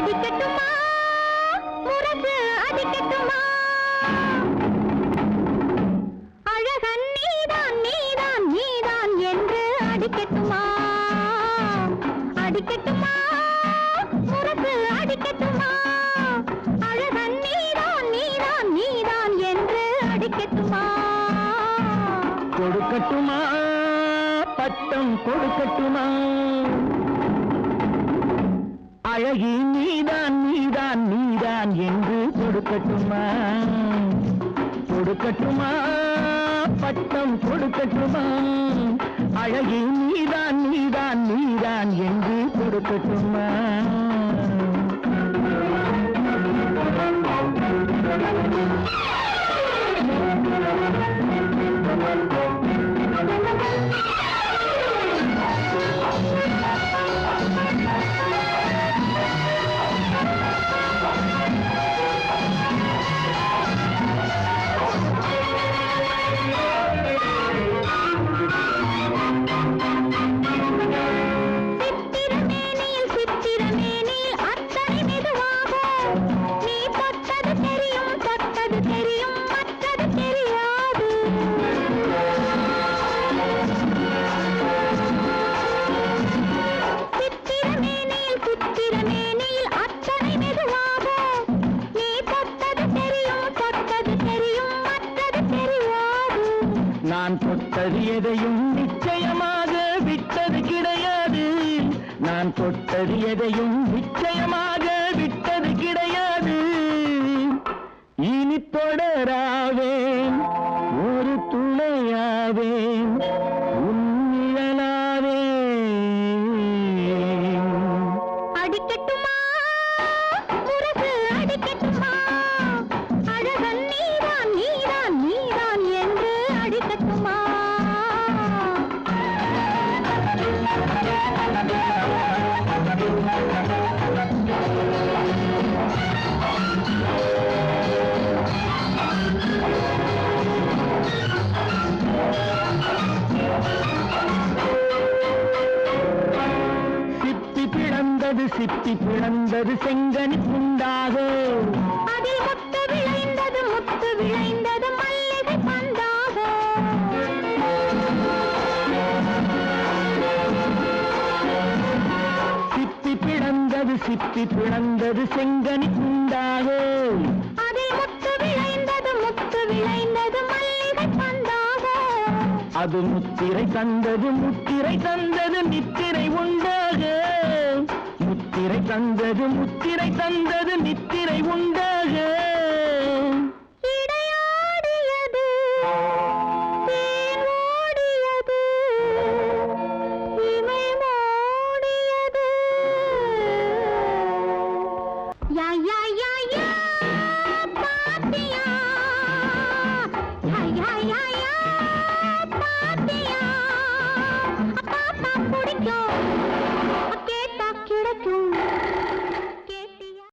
அடிக்கட்டுமா முரசு அடிக்கட்டுமா அழகன் நீதான் நீதான் நீதான் என்று அடிக்கட்டுமா அடிக்கட்டுமா முரசு அடிக்கட்டுமா அழகன் நீதான் நீதான் நீதான் என்று அடிக்கட்டுமா கொடுக்கட்டுமா பட்டம் கொடுக்கட்டுமா அழகி நீதான் நீதான் நீதான் என்று கொடுக்கட்டுமா கொடுக்கட்டுமா பட்டம் கொடுக்கட்டுமா அழகி நீதான் நீதான் நீதான் என்று கொடுக்கட்டுமா நான் தொட்டது எதையும் நிச்சயமாக விட்டது கிடையாது நான் தொட்டது எதையும் நிச்சயமாக விட்டது கிடையாது இனி தொடராவேன் ஒரு துணையாவேன் உன்னிழலாவேன் அடிக்கட்டுமா முரசு அடிக்கட்டுமா அழகன் நீதான் நீதான் நீதான் என்று அடிக்கட்டுமா சிப்பி பிளந்தது செங்கனி துண்டாக அதில் முத்து விளைந்தது மல்லிகை பந்தாக சிப்பி பிளந்தது செங்கனி துண்டாக அதில் முத்து விளைந்தது மல்லிகை பந்தாக அது முத்திரை தந்தது நித்திரை உண்டாக முத்திரை தந்தது நித்திரை உண்டாக இடையாடியது தேன் ஓடியது இமை மூடியது யா யா யா யா பாத்தியா யா யா யா யா